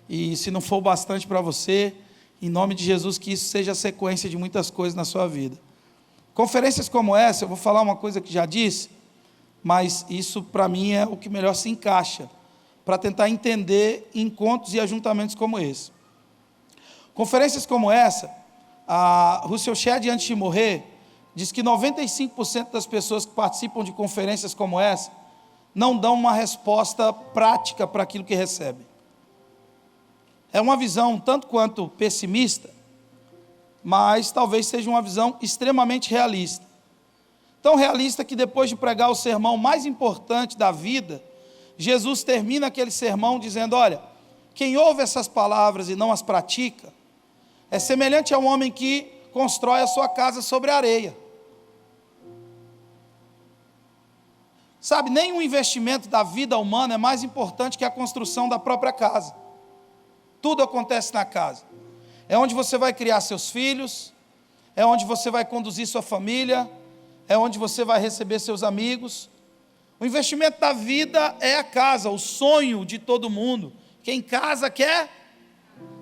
E se não for bastante para você, em nome de Jesus, que isso seja a sequência de muitas coisas na sua vida. Conferências como essa, eu vou falar uma coisa que já disse, mas isso para mim é o que melhor se encaixa, para tentar entender encontros e ajuntamentos como esse. Conferências como essa, a Russell Shedd, antes de morrer, diz que 95% das pessoas que participam de conferências como essa, não dão uma resposta prática para aquilo que recebem. É uma visão tanto quanto pessimista, mas talvez seja uma visão extremamente realista. Tão realista que depois de pregar o sermão mais importante da vida, Jesus termina aquele sermão dizendo: olha, quem ouve essas palavras e não as pratica, é semelhante a um homem que constrói a sua casa sobre a areia. Sabe, nenhum investimento da vida humana é mais importante que a construção da própria casa. Tudo acontece na casa. É onde você vai criar seus filhos, é onde você vai conduzir sua família, é onde você vai receber seus amigos. O investimento da vida é a casa, o sonho de todo mundo. Quem casa quer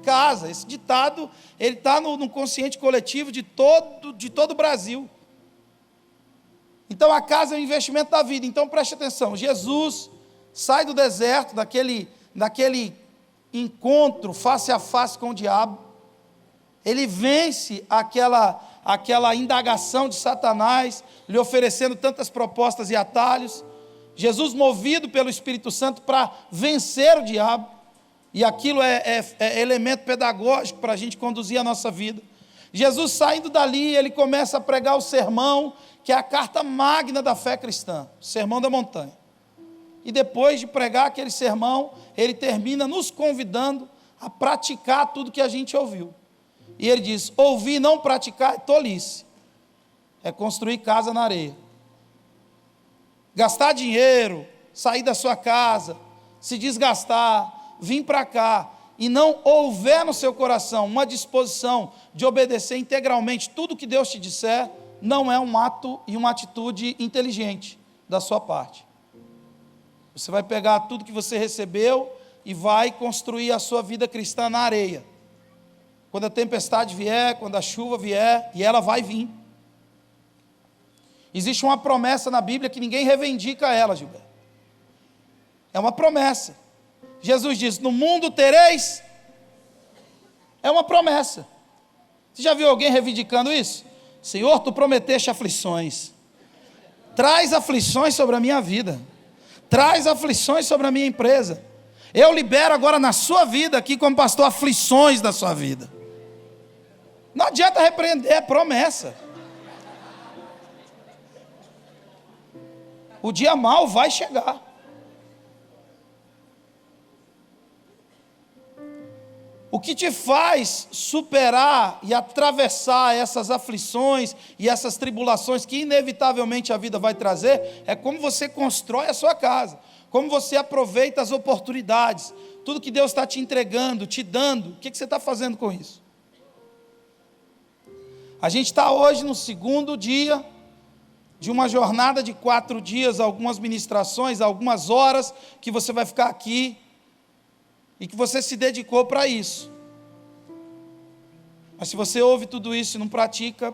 casa. Esse ditado, ele está no consciente coletivo de todo o Brasil. Então a casa é o investimento da vida. Então preste atenção, Jesus sai do deserto, daquele encontro face a face com o diabo. Ele vence aquela indagação de Satanás, lhe oferecendo tantas propostas e atalhos. Jesus, movido pelo Espírito Santo para vencer o diabo, e aquilo é elemento pedagógico para a gente conduzir a nossa vida. Jesus, saindo dali, ele começa a pregar o sermão, que é a carta magna da fé cristã, o Sermão da Montanha. E depois de pregar aquele sermão, ele termina nos convidando a praticar tudo que a gente ouviu. E ele diz: ouvir e não praticar é tolice, é construir casa na areia. Gastar dinheiro, sair da sua casa, se desgastar, vir para cá, e não houver no seu coração uma disposição de obedecer integralmente tudo que Deus te disser, não é um ato e uma atitude inteligente da sua parte. Você vai pegar tudo que você recebeu e vai construir a sua vida cristã na areia. Quando a tempestade vier, quando a chuva vier, e ela vai vir. Existe uma promessa na Bíblia que ninguém reivindica ela, Gilberto. É uma promessa. Jesus diz: no mundo tereis. É uma promessa. Você já viu alguém reivindicando isso? Senhor, tu prometeste aflições. Traz aflições sobre a minha vida. Traz aflições sobre a minha empresa. Eu libero agora na sua vida, aqui como pastor, aflições da sua vida. Não adianta repreender, é promessa. O dia mau vai chegar. O que te faz superar e atravessar essas aflições e essas tribulações que inevitavelmente a vida vai trazer, é como você constrói a sua casa, como você aproveita as oportunidades, tudo que Deus está te entregando, te dando. O que você está fazendo com isso? A gente está hoje no segundo dia de uma jornada de 4 dias, algumas ministrações, algumas horas que você vai ficar aqui e que você se dedicou para isso. Mas se você ouve tudo isso e não pratica,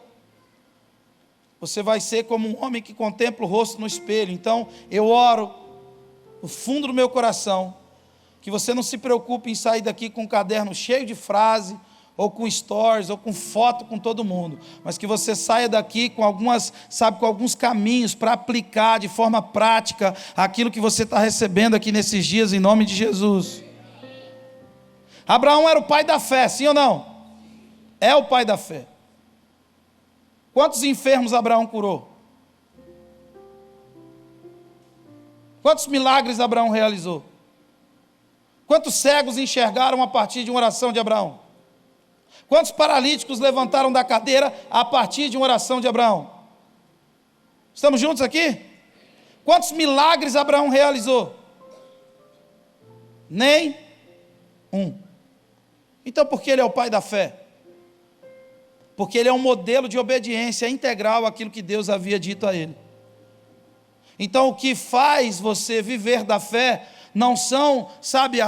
você vai ser como um homem que contempla o rosto no espelho. Então eu oro no fundo do meu coração que você não se preocupe em sair daqui com um caderno cheio de frase, ou com stories, ou com foto com todo mundo, mas que você saia daqui com alguns caminhos para aplicar de forma prática aquilo que você está recebendo aqui nesses dias, em nome de Jesus. Abraão era o pai da fé, sim ou não? É o pai da fé. Quantos enfermos Abraão curou? Quantos milagres Abraão realizou? Quantos cegos enxergaram a partir de uma oração de Abraão? Quantos paralíticos levantaram da cadeira a partir de uma oração de Abraão? Estamos juntos aqui? Quantos milagres Abraão realizou? Nem um. Então por que ele é o pai da fé? Porque ele é um modelo de obediência integral àquilo que Deus havia dito a ele. Então o que faz você viver da fé não são, sabe,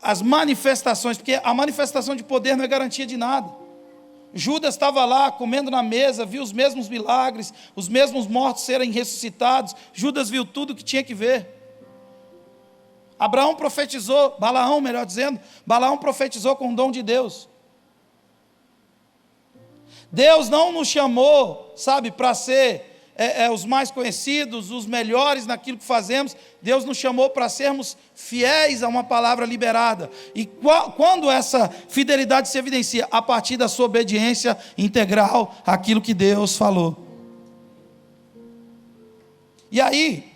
as manifestações, porque a manifestação de poder não é garantia de nada. Judas estava lá comendo na mesa, viu os mesmos milagres, os mesmos mortos serem ressuscitados. Judas viu tudo o que tinha que ver. Abraão profetizou, Balaão, melhor dizendo, Balaão profetizou com o dom de Deus. Deus não nos chamou, sabe, para ser os mais conhecidos, os melhores naquilo que fazemos. Deus nos chamou para sermos fiéis a uma palavra liberada. E quando essa fidelidade se evidencia? A partir da sua obediência integral àquilo que Deus falou. E aí,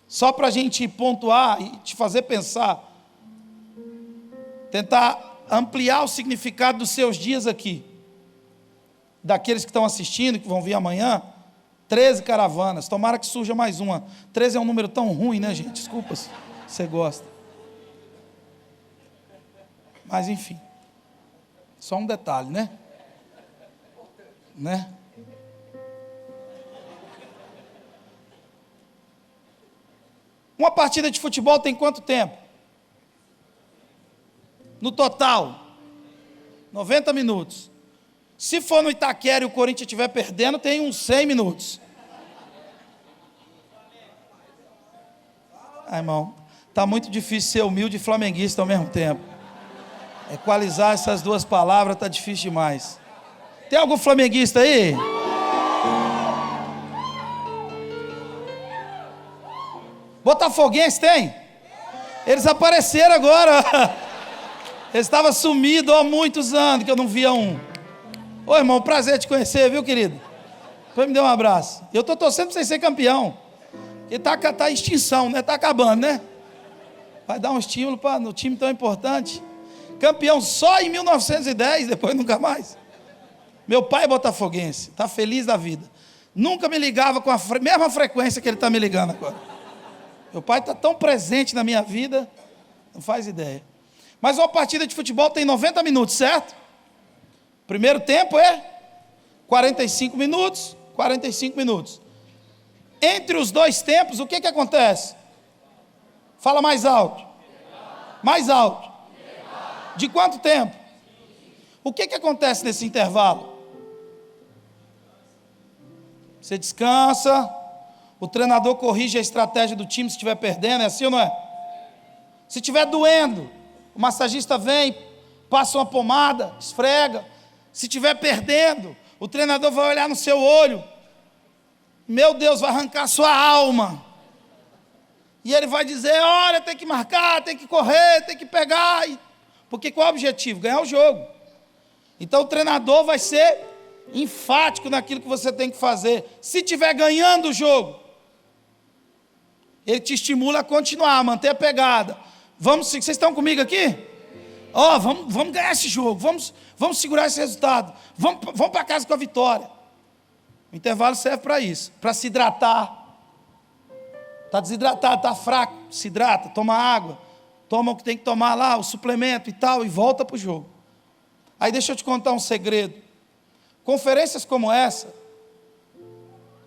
só para a gente pontuar e te fazer pensar, tentar ampliar o significado dos seus dias aqui, daqueles que estão assistindo, que vão vir amanhã, 13 caravanas, tomara que surja mais uma. 13 é um número tão ruim, né, gente? Desculpa se você gosta. Mas enfim, só um detalhe, né? Uma partida de futebol tem quanto tempo? No total, 90 minutos. Se for no Itaquera e o Corinthians estiver perdendo, tem uns 100 minutos. Irmão, está muito difícil ser humilde e flamenguista ao mesmo tempo. Equalizar essas duas palavras está difícil demais. Tem algum flamenguista aí? Botafoguense tem? Eles apareceram agora. Eles estavam sumidos há muitos anos que eu não via um. Ô irmão, prazer te conhecer, viu, querido? Depois me dê um abraço. Eu estou torcendo para você ser campeão. Porque está em extinção, né? Está acabando, né? Vai dar um estímulo para no time tão importante. Campeão só em 1910, depois nunca mais. Meu pai é botafoguense, está feliz da vida. Nunca me ligava com a mesma frequência que ele está me ligando agora. Meu pai está tão presente na minha vida, não faz ideia. Mas uma partida de futebol tem 90 minutos, certo? Primeiro tempo é 45 minutos, 45 minutos. Entre os dois tempos, o que acontece? Fala mais alto. Mais alto. De quanto tempo? O que acontece nesse intervalo? Você descansa, o treinador corrige a estratégia do time se estiver perdendo, é assim ou não é? Se estiver doendo, o massagista vem, passa uma pomada, esfrega. Se estiver perdendo, o treinador vai olhar no seu olho, meu Deus, vai arrancar sua alma, e ele vai dizer, olha, tem que marcar, tem que correr, tem que pegar, porque qual é o objetivo? Ganhar o jogo. Então o treinador vai ser enfático naquilo que você tem que fazer. Se estiver ganhando o jogo, ele te estimula a continuar, a manter a pegada. Vocês estão comigo aqui? Vamos ganhar esse jogo, vamos segurar esse resultado, vamos para casa com a vitória. O intervalo serve para isso, para se hidratar. Está desidratado, está fraco, se hidrata, toma água, toma o que tem que tomar lá, o suplemento e tal, e volta para o jogo. Aí deixa eu te contar um segredo. Conferências como essa,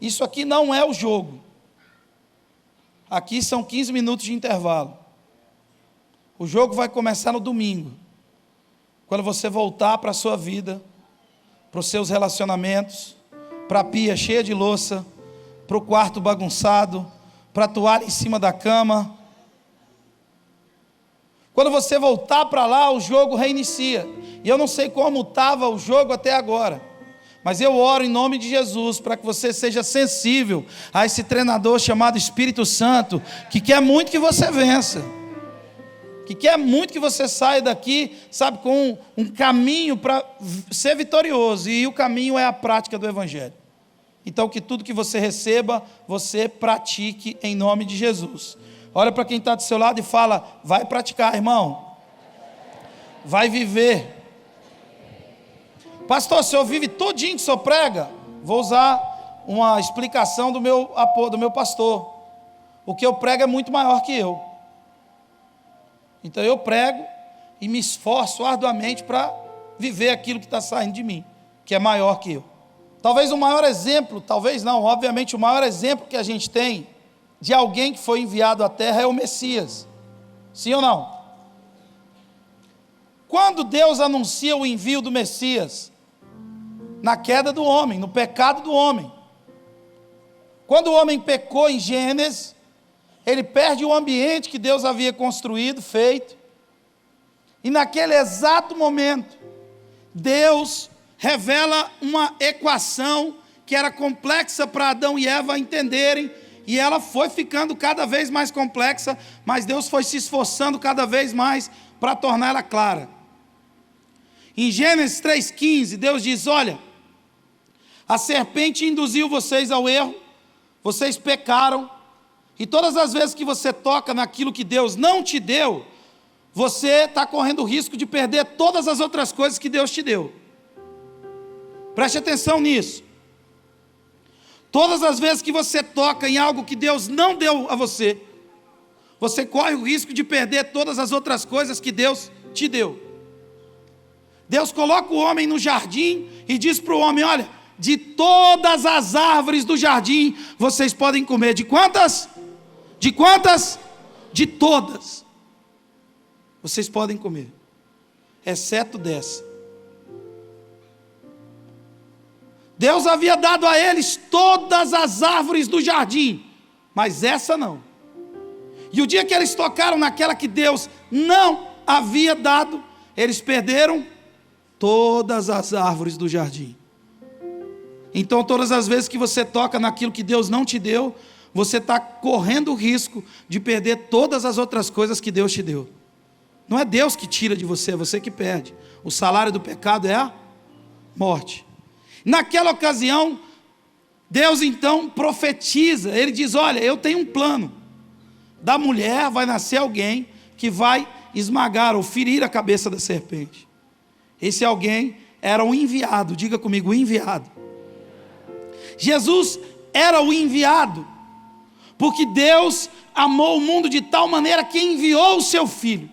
isso aqui não é o jogo. Aqui são 15 minutos de intervalo. O jogo vai começar no domingo, quando você voltar para a sua vida, para os seus relacionamentos, para a pia cheia de louça, para o quarto bagunçado, para a toalha em cima da cama. Quando você voltar para lá, o jogo reinicia. E eu não sei como estava o jogo até agora, mas eu oro em nome de Jesus para que você seja sensível a esse treinador chamado Espírito Santo, que quer muito que você vença, que quer muito que você saia daqui, sabe, com um caminho para ser vitorioso, e o caminho é a prática do Evangelho. Então que tudo que você receba, você pratique em nome de Jesus. Olha para quem está do seu lado e fala, vai praticar, irmão, vai viver. Pastor, o senhor vive tudinho que o senhor prega? Vou usar uma explicação do meu pastor. O que eu prego é muito maior que eu. Então eu prego e me esforço arduamente para viver aquilo que está saindo de mim, que é maior que eu. Talvez o maior exemplo, talvez não, obviamente o maior exemplo que a gente tem de alguém que foi enviado à terra é o Messias. Sim ou não? Quando Deus anuncia o envio do Messias? Na queda do homem, no pecado do homem. Quando o homem pecou em Gênesis, ele perde o ambiente que Deus havia construído, feito. E naquele exato momento, Deus revela uma equação que era complexa para Adão e Eva entenderem, e ela foi ficando cada vez mais complexa, mas Deus foi se esforçando cada vez mais para torná-la clara. Em Gênesis 3,15, Deus diz: olha, a serpente induziu vocês ao erro, vocês pecaram, e todas as vezes que você toca naquilo que Deus não te deu, você está correndo o risco de perder todas as outras coisas que Deus te deu. Preste atenção nisso. Todas as vezes que você toca em algo que Deus não deu a você, você corre o risco de perder todas as outras coisas que Deus te deu. Deus coloca o homem no jardim e diz para o homem: olha, de todas as árvores do jardim vocês podem comer. De quantas? De quantas? De todas. Vocês podem comer, exceto dessa. Deus havia dado a eles todas as árvores do jardim, mas essa não. E o dia que eles tocaram naquela que Deus não havia dado, eles perderam todas as árvores do jardim. Então, todas as vezes que você toca naquilo que Deus não te deu, você está correndo o risco de perder todas as outras coisas que Deus te deu. Não é Deus que tira de você, é você que perde. O salário do pecado é a morte. Naquela ocasião, Deus então profetiza. Ele diz: olha, eu tenho um plano. Da mulher vai nascer alguém que vai esmagar ou ferir a cabeça da serpente. Esse alguém era o enviado. Diga comigo, o enviado. Jesus era o enviado, porque Deus amou o mundo de tal maneira que enviou o seu Filho.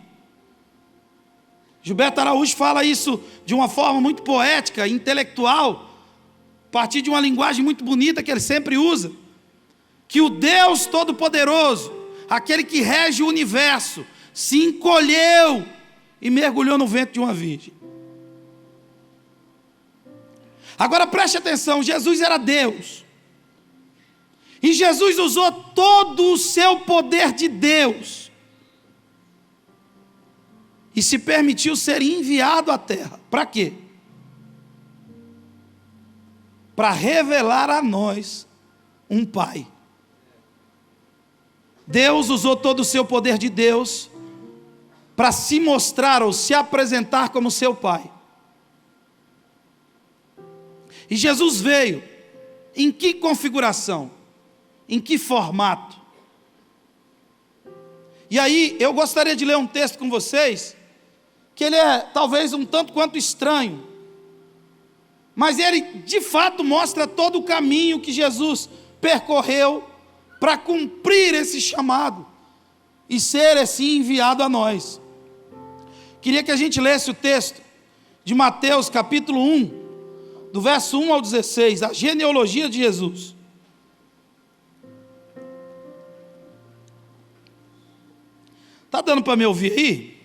Gilberto Araújo fala isso de uma forma muito poética, intelectual, a partir de uma linguagem muito bonita que ele sempre usa, que o Deus Todo-Poderoso, aquele que rege o universo, se encolheu e mergulhou no ventre de uma virgem. Agora preste atenção, Jesus era Deus, e Jesus usou todo o seu poder de Deus, e se permitiu ser enviado à terra. Para quê? Para revelar a nós um Pai. Deus usou todo o seu poder de Deus para se mostrar ou se apresentar como seu Pai. E Jesus veio em que configuração? Em que formato? E aí eu gostaria de ler um texto com vocês, que ele é talvez um tanto quanto estranho, mas ele de fato mostra todo o caminho que Jesus percorreu para cumprir esse chamado e ser esse enviado a nós. Queria que a gente lesse o texto de Mateus capítulo 1, do verso 1 ao 16, a genealogia de Jesus. Está dando para me ouvir aí?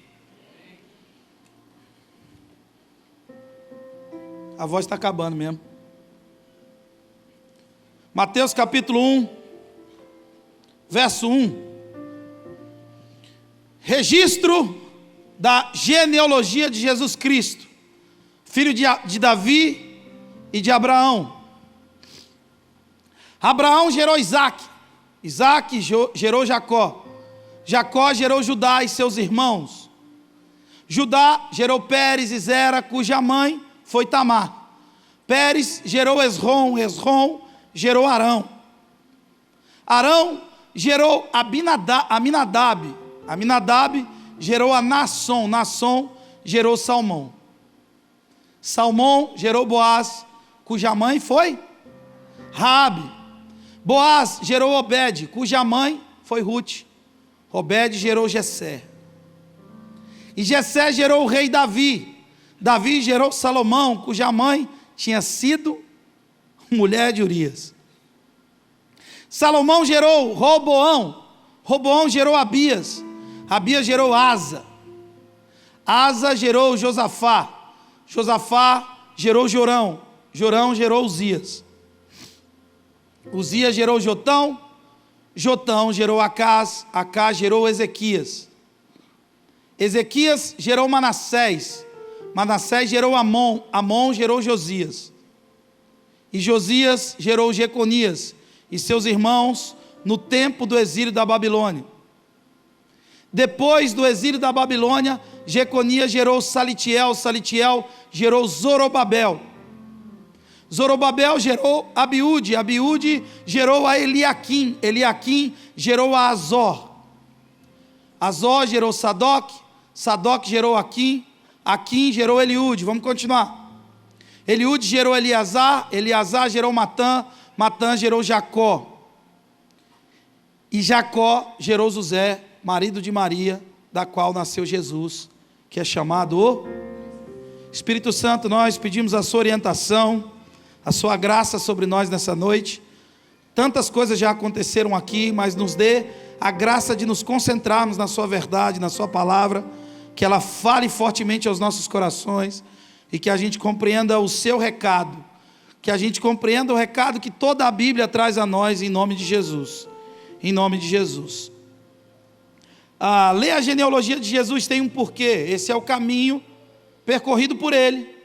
A voz está acabando mesmo. Mateus capítulo 1, verso 1. Registro da genealogia de Jesus Cristo, filho de Davi e de Abraão. Abraão gerou Isaac, Isaac gerou Jacó, Jacó gerou Judá e seus irmãos. Judá gerou Pérez e Zera, cuja mãe foi Tamar. Pérez gerou Esrom, Esrom gerou Arão. Arão gerou Aminadab, Aminadab gerou a Naasson, Naasson gerou Salmão. Salmão gerou Boaz, cuja mãe foi Raabe. Boaz gerou Obed, cuja mãe foi Ruth. Obed gerou Jessé. E Jessé gerou o rei Davi. Davi gerou Salomão, cuja mãe tinha sido mulher de Urias. Salomão gerou Roboão. Roboão gerou Abias. Abias gerou Asa. Asa gerou Josafá. Josafá gerou Jorão. Jorão gerou Uzias. Uzias gerou Jotão. Jotão gerou Acás. Acás gerou Ezequias. Ezequias gerou Manassés. Manassés gerou Amon. Amon gerou Josias. E Josias gerou Jeconias e seus irmãos no tempo do exílio da Babilônia. Depois do exílio da Babilônia, Jeconias gerou Salitiel. Salitiel gerou Zorobabel. Zorobabel gerou Abiúde. Abiúde gerou a Eliaquim. Eliaquim gerou a Azor. Azor gerou Sadoc. Sadoc gerou Aquim. Aquim gerou Eliúde. Vamos continuar. Eliúde gerou Eleazar. Eleazar gerou Matã. Matã gerou Jacó. E Jacó gerou José, marido de Maria, da qual nasceu Jesus, que é chamado o Espírito Santo. Nós pedimos a sua orientação, a sua graça sobre nós nessa noite. Tantas coisas já aconteceram aqui, mas nos dê a graça de nos concentrarmos na sua verdade, na sua palavra, que ela fale fortemente aos nossos corações e que a gente compreenda o seu recado, que a gente compreenda o recado que toda a Bíblia traz a nós, em nome de Jesus. Em nome de Jesus. Ler a genealogia de Jesus tem um porquê. Esse é o caminho percorrido por ele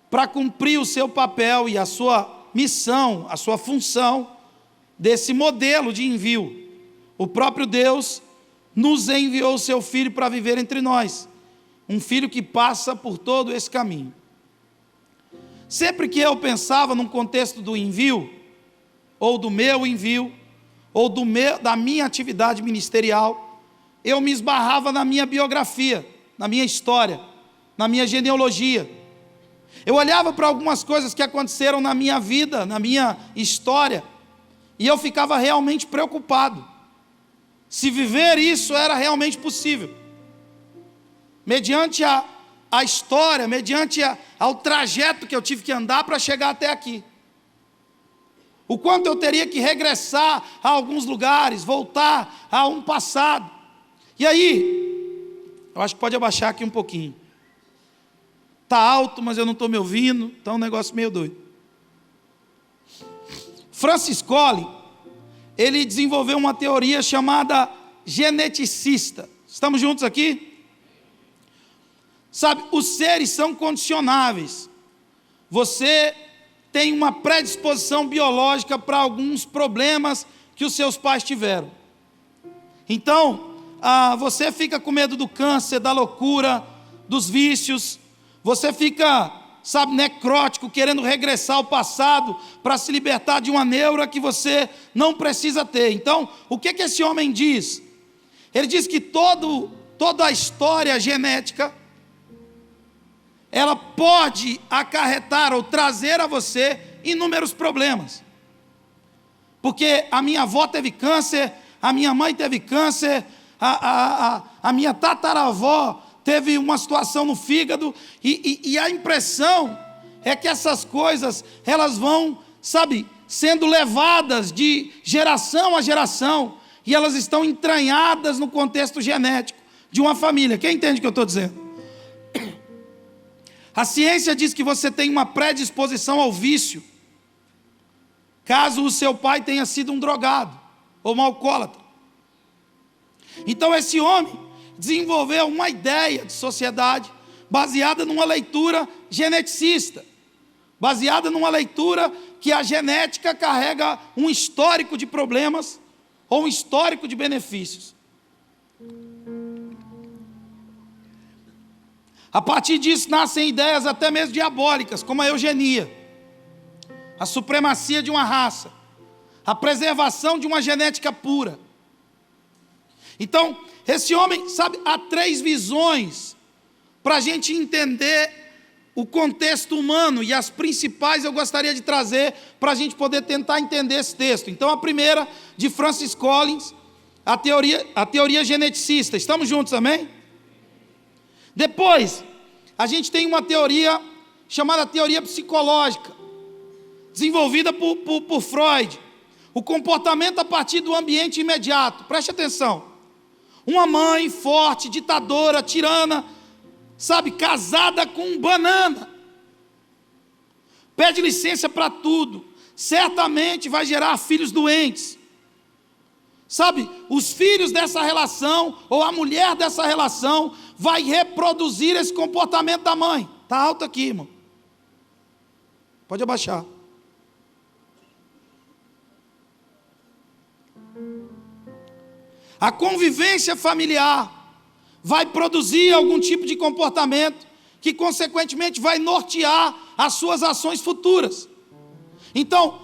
para cumprir o seu papel e a sua missão, a sua função desse modelo de envio. O próprio Deus nos enviou o seu Filho para viver entre nós, um Filho que passa por todo esse caminho. Sempre que eu pensava num contexto do envio, ou do meu envio, ou da minha atividade ministerial, eu me esbarrava na minha biografia, na minha história, na minha genealogia. Eu olhava para algumas coisas que aconteceram na minha vida, na minha história, e eu ficava realmente preocupado, se viver isso era realmente possível, mediante a história, mediante ao trajeto que eu tive que andar para chegar até aqui. O quanto eu teria que regressar a alguns lugares, voltar a um passado. E aí, eu acho que pode abaixar aqui um pouquinho. Está alto, mas eu não estou me ouvindo, está um negócio meio doido. Francis Collins, ele desenvolveu uma teoria chamada geneticista. Estamos juntos aqui? Sabe, os seres são condicionáveis. Você tem uma predisposição biológica para alguns problemas que os seus pais tiveram. Então, você fica com medo do câncer, da loucura, dos vícios. Você fica, necrótico, querendo regressar ao passado para se libertar de uma neura que você não precisa ter. Então, o que esse homem diz? Ele diz que toda a história genética, ela pode acarretar ou trazer a você inúmeros problemas. Porque a minha avó teve câncer, a minha mãe teve câncer, a minha tataravó teve uma situação no fígado, e a impressão é que essas coisas, elas vão, sendo levadas de geração a geração, e elas estão entranhadas no contexto genético de uma família. Quem entende o que eu estou dizendo? A ciência diz que você tem uma predisposição ao vício, caso o seu pai tenha sido um drogado ou um alcoólatra. Então esse homem desenvolveu uma ideia de sociedade baseada numa leitura geneticista, baseada numa leitura que a genética carrega um histórico de problemas ou um histórico de benefícios. A partir disso nascem ideias até mesmo diabólicas, como a eugenia, a supremacia de uma raça, a preservação de uma genética pura. Então, esse homem, há 3 visões para a gente entender o contexto humano, e as principais eu gostaria de trazer para a gente poder tentar entender esse texto. Então, a primeira, de Francis Collins, a teoria geneticista. Estamos juntos, amém? Depois, a gente tem uma teoria chamada teoria psicológica, desenvolvida por Freud. O comportamento a partir do ambiente imediato. Preste atenção. Uma mãe forte, ditadora, tirana, sabe, casada com um banana, pede licença para tudo, certamente vai gerar filhos doentes. Sabe, os filhos dessa relação, ou a mulher dessa relação, vai reproduzir esse comportamento da mãe. Está alto aqui, irmão. Pode abaixar. A convivência familiar vai produzir algum tipo de comportamento que, consequentemente, vai nortear as suas ações futuras. Então,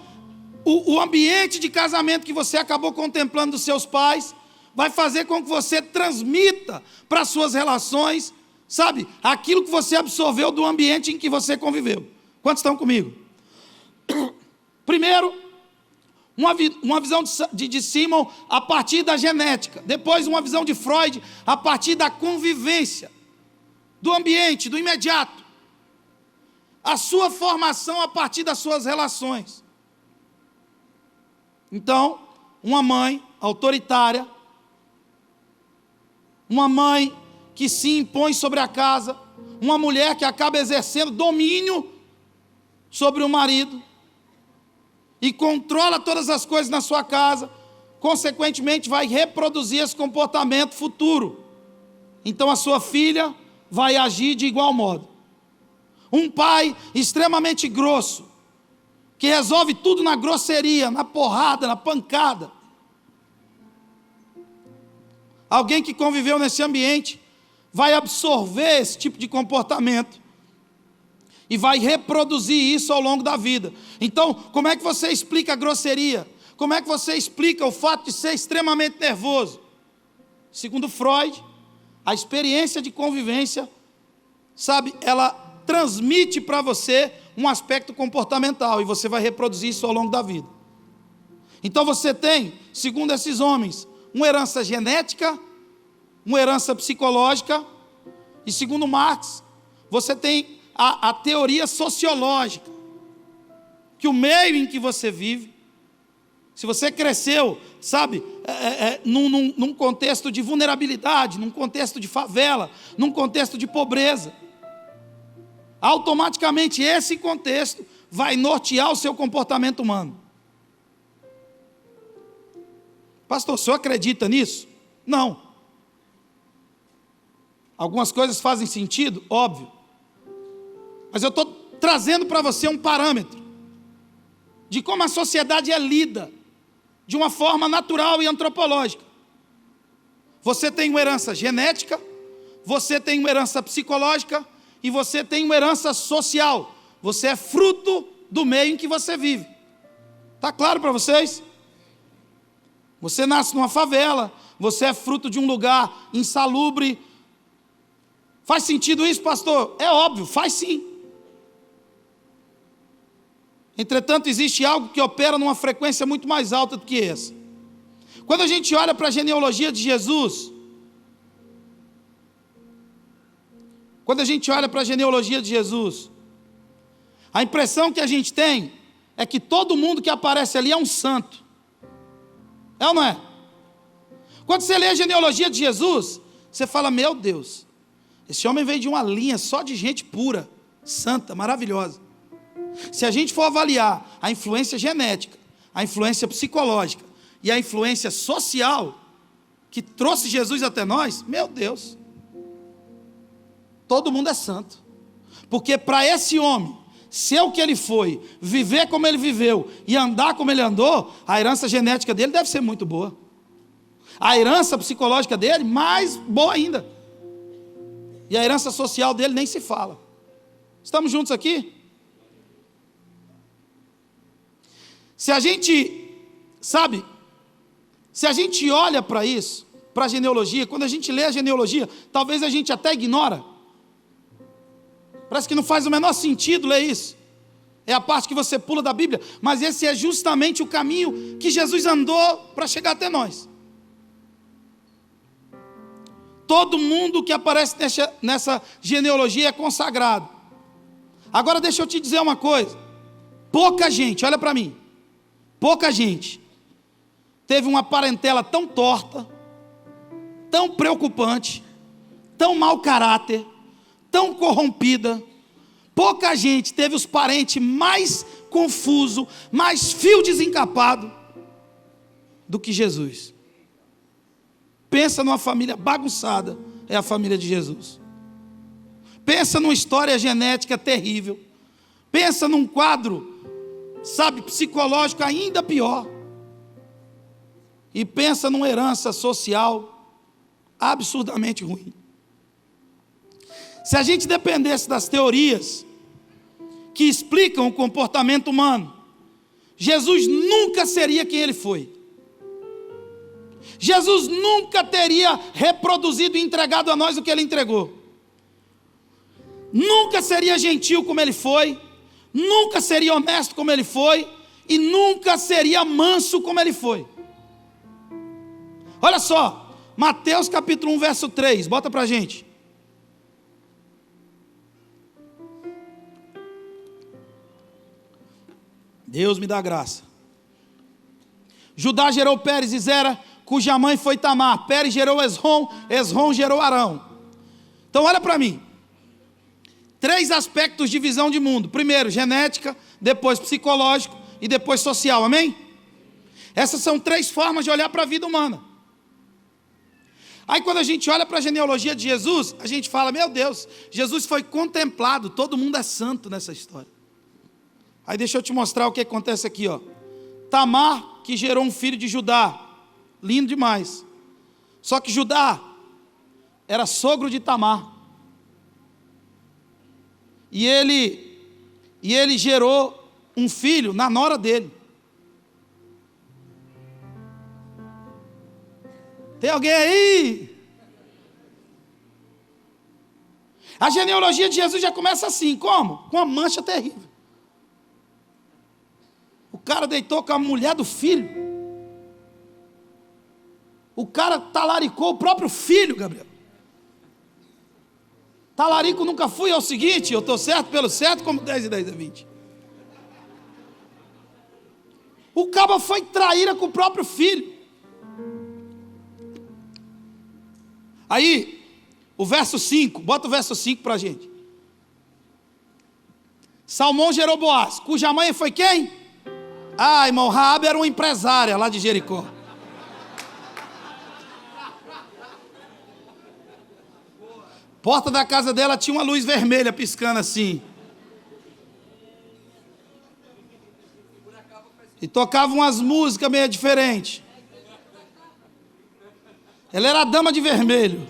o ambiente de casamento que você acabou contemplando dos seus pais vai fazer com que você transmita para as suas relações, sabe, aquilo que você absorveu do ambiente em que você conviveu. Quantos estão comigo? Primeiro, uma visão de Simon a partir da genética. Depois, uma visão de Freud a partir da convivência, do ambiente, do imediato. A sua formação a partir das suas relações. Então, uma mãe autoritária, uma mãe que se impõe sobre a casa, uma mulher que acaba exercendo domínio sobre o marido e controla todas as coisas na sua casa, consequentemente vai reproduzir esse comportamento futuro. Então a sua filha vai agir de igual modo. Um pai extremamente grosso, que resolve tudo na grosseria, na porrada, na pancada. Alguém que conviveu nesse ambiente vai absorver esse tipo de comportamento e vai reproduzir isso ao longo da vida. Então, como é que você explica a grosseria? Como é que você explica o fato de ser extremamente nervoso? Segundo Freud, a experiência de convivência, sabe, ela transmite para você um aspecto comportamental, e você vai reproduzir isso ao longo da vida. Então você tem, segundo esses homens, uma herança genética, uma herança psicológica, e segundo Marx, você tem a teoria sociológica, que o meio em que você vive, se você cresceu, sabe, num contexto de vulnerabilidade, num contexto de favela, num contexto de pobreza, automaticamente esse contexto vai nortear o seu comportamento humano. Pastor, o senhor acredita nisso? Não. Algumas coisas fazem sentido, óbvio. Mas eu estou trazendo para você um parâmetro de como a sociedade é lida de uma forma natural e antropológica. Você tem uma herança genética, você tem uma herança psicológica e você tem uma herança social. Você é fruto do meio em que você vive. Está claro para vocês? Você nasce numa favela, você é fruto de um lugar insalubre. Faz sentido isso, pastor? É óbvio, faz sim. Entretanto, existe algo que opera numa frequência muito mais alta do que essa. Quando a gente olha para a genealogia de Jesus, a impressão que a gente tem é que todo mundo que aparece ali é um santo. É ou não é? Quando você lê a genealogia de Jesus, você fala, meu Deus, esse homem veio de uma linha só de gente pura, santa, maravilhosa. Se a gente for avaliar a influência genética, a influência psicológica e a influência social que trouxe Jesus até nós, meu Deus, todo mundo é santo. Porque para esse homem ser o que ele foi, viver como ele viveu e andar como ele andou, a herança genética dele deve ser muito boa. A herança psicológica dele, mais boa ainda. E a herança social dele nem se fala. Estamos juntos aqui? Se a gente, sabe, se a gente olha para isso, para a genealogia, quando a gente lê a genealogia, talvez a gente até ignora. Parece que não faz o menor sentido ler isso. É a parte que você pula da Bíblia, mas esse é justamente o caminho que Jesus andou para chegar até nós. Todo mundo que aparece nessa genealogia é consagrado. Agora deixa eu te dizer uma coisa. Pouca gente, olha para mim, pouca gente teve uma parentela tão torta, tão preocupante, tão mau caráter, tão corrompida, pouca gente teve os parentes mais confusos, mais fio desencapado do que Jesus. Pensa numa família bagunçada, é a família de Jesus. Pensa numa história genética terrível. Pensa num quadro, sabe, psicológico ainda pior. E pensa numa herança social absurdamente ruim. Se a gente dependesse das teorias que explicam o comportamento humano, Jesus nunca seria quem ele foi. Jesus nunca teria reproduzido e entregado a nós o que ele entregou. Nunca seria gentil como ele foi, nunca seria honesto como ele foi, e nunca seria manso como ele foi. Olha só, Mateus capítulo 1, verso 3, bota pra gente. Deus me dá graça. Judá gerou Pérez e Zera, cuja mãe foi Tamar. Pérez gerou Esrom, Esrom gerou Arão. Então olha para mim. 3 aspectos de visão de mundo. Primeiro, genética, depois psicológico e depois social, amém? Essas são 3 formas de olhar para a vida humana. Aí quando a gente olha para a genealogia de Jesus, a gente fala, meu Deus, Jesus foi contemplado, todo mundo é santo nessa história. Aí deixa eu te mostrar o que acontece aqui, ó. Tamar, que gerou um filho de Judá, lindo demais. Só que Judá era sogro de Tamar. E ele gerou um filho na nora dele. Tem alguém aí? A genealogia de Jesus já começa assim, como? Com uma mancha terrível. O cara deitou com a mulher do filho. O cara talaricou o próprio filho, Gabriel. Talarico nunca fui, é o seguinte, eu estou certo pelo certo, como 10 e 10 é 20. O cabo foi traíra com o próprio filho. Aí, o verso 5, bota o verso 5 para a gente. Salmão gerou Boaz, cuja mãe foi quem? Ah, irmão, Raabe era uma empresária lá de Jericó. Porta da casa dela tinha uma luz vermelha piscando assim. E tocava umas músicas meio diferentes. Ela era a dama de vermelho.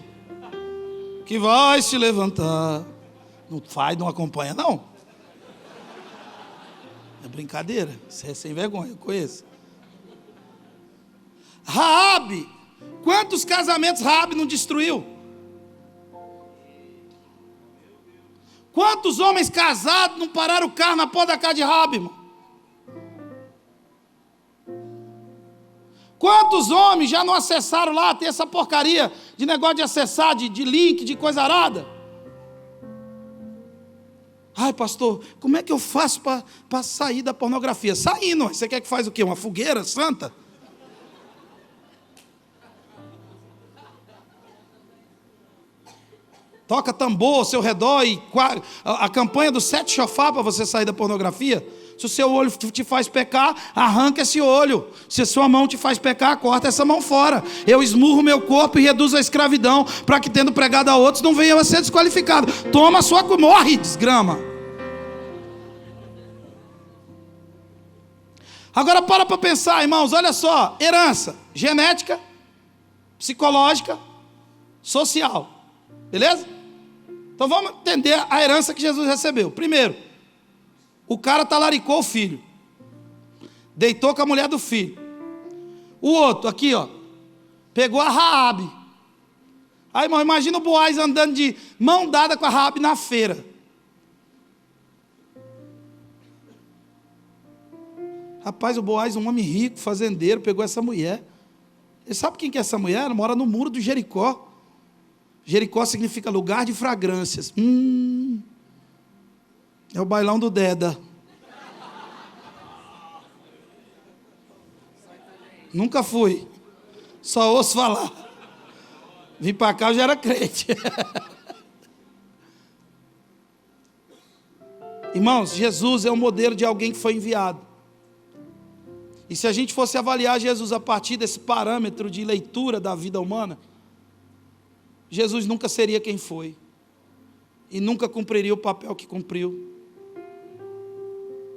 Que vai se levantar. Não faz, não acompanha, não. É brincadeira. Isso é sem vergonha, eu conheço. Raabe. Quantos casamentos Raabe não destruiu? Quantos homens casados não pararam o carro na porta da casa de Raabe, irmão? Quantos homens já não acessaram lá, tem essa porcaria de negócio de acessar, de link, de coisa arada? Ai, pastor, como é que eu faço para sair da pornografia? Saindo, você quer que faz o quê? Uma fogueira santa? Toca tambor ao seu redor e a campanha do 7 chofar para você sair da pornografia. Se o seu olho te faz pecar, arranca esse olho. Se a sua mão te faz pecar, corta essa mão fora. Eu esmurro meu corpo e reduzo a escravidão, para que tendo pregado a outros não venham a ser desqualificados. Toma a sua... Morre, desgrama. Agora para pensar, irmãos, olha só. Herança, genética, psicológica, social. Beleza? Então vamos entender a herança que Jesus recebeu. Primeiro, o cara talaricou o filho. Deitou com a mulher do filho. O outro, aqui ó, pegou a Raabe. Aí, irmão, imagina o Boaz andando de mão dada com a Raabe na feira. Rapaz, o Boaz, um homem rico, fazendeiro, pegou essa mulher. Ele sabe quem que é essa mulher? Ela mora no muro do Jericó. Jericó significa lugar de fragrâncias. É o bailão do Deda. Nunca fui. Só ouço falar. Vim para cá, eu já era crente. Irmãos, Jesus é o modelo de alguém que foi enviado. E se a gente fosse avaliar Jesus a partir desse parâmetro de leitura da vida humana, Jesus nunca seria quem foi. E nunca cumpriria o papel que cumpriu.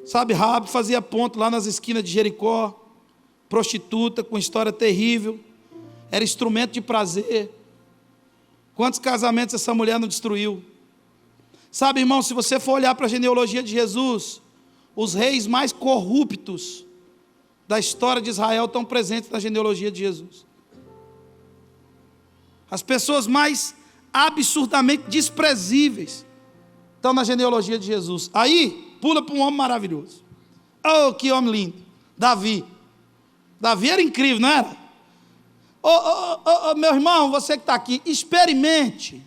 Sabe, Raabe fazia ponto lá nas esquinas de Jericó, prostituta, com história terrível, era instrumento de prazer. Quantos casamentos essa mulher não destruiu? Sabe, irmão, se você for olhar para a genealogia de Jesus, os reis mais corruptos da história de Israel estão presentes na genealogia de Jesus. As pessoas mais absurdamente desprezíveis estão na genealogia de Jesus. Aí, pula para um homem maravilhoso. Oh, que homem lindo. Davi. Davi era incrível, não era? Meu irmão, você que está aqui, experimente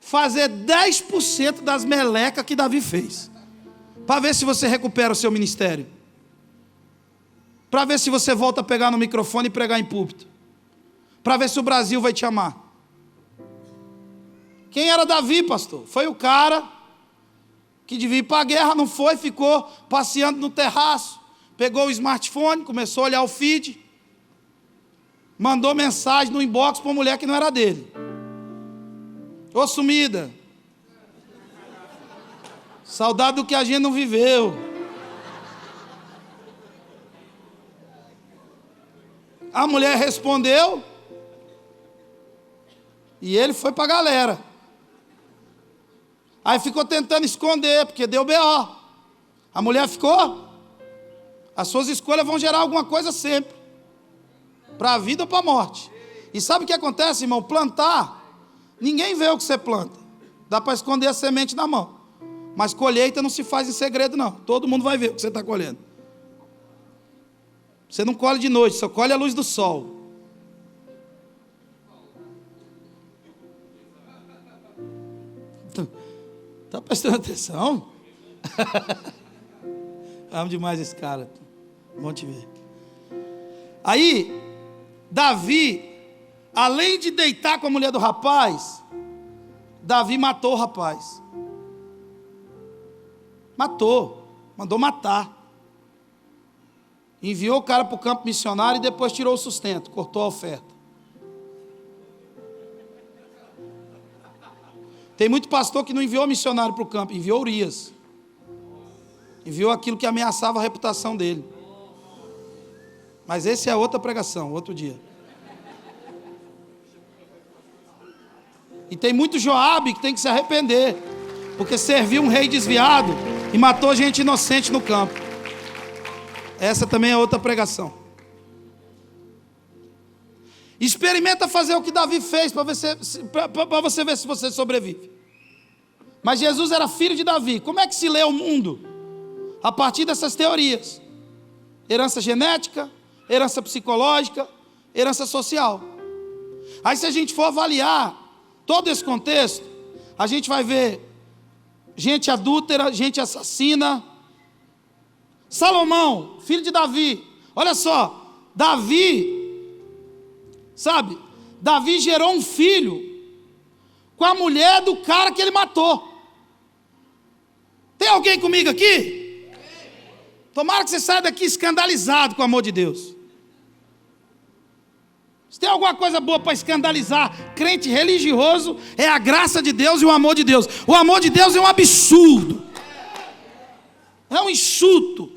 fazer 10% das melecas que Davi fez, para ver se você recupera o seu ministério, para ver se você volta a pegar no microfone e pregar em púlpito, para ver se o Brasil vai te amar. Quem era Davi, pastor? Foi o cara que devia ir para a guerra, não foi, ficou passeando no terraço, pegou o smartphone, começou a olhar o feed, mandou mensagem no inbox para uma mulher que não era dele. Ô sumida, saudade do que a gente não viveu. A mulher respondeu e ele foi para a galera. Aí ficou tentando esconder, porque deu BO. A mulher ficou. As suas escolhas vão gerar alguma coisa sempre, para a vida ou para a morte. E sabe o que acontece, irmão? Plantar, ninguém vê o que você planta. Dá para esconder a semente na mão. Mas colheita não se faz em segredo, não. Todo mundo vai ver o que você está colhendo. Você não colhe de noite, só colhe a luz do sol. Está prestando atenção? Amo demais esse cara. Bom te ver. Aí, Davi, além de deitar com a mulher do rapaz, Davi matou o rapaz. Matou, mandou matar. Enviou o cara para o campo missionário e depois tirou o sustento, cortou a oferta. Tem muito pastor que não enviou missionário para o campo, enviou Urias. Enviou aquilo que ameaçava a reputação dele. Mas esse é outra pregação, outro dia. E tem muito Joabe que tem que se arrepender, porque serviu um rei desviado e matou gente inocente no campo. Essa também é outra pregação. Experimenta fazer o que Davi fez para você ver se você sobrevive. Mas Jesus era filho de Davi. Como é que se lê o mundo? A partir dessas teorias. Herança genética, herança psicológica, herança social. Aí se a gente for avaliar todo esse contexto, a gente vai ver gente adúltera, gente assassina. Salomão, filho de Davi. Olha só, Davi, sabe? Davi gerou um filho com a mulher do cara que ele matou. Tem alguém comigo aqui? Tomara que você saia daqui escandalizado com o amor de Deus. Se tem alguma coisa boa para escandalizar crente religioso, é a graça de Deus e o amor de Deus. O amor de Deus é um absurdo. É um enxuto.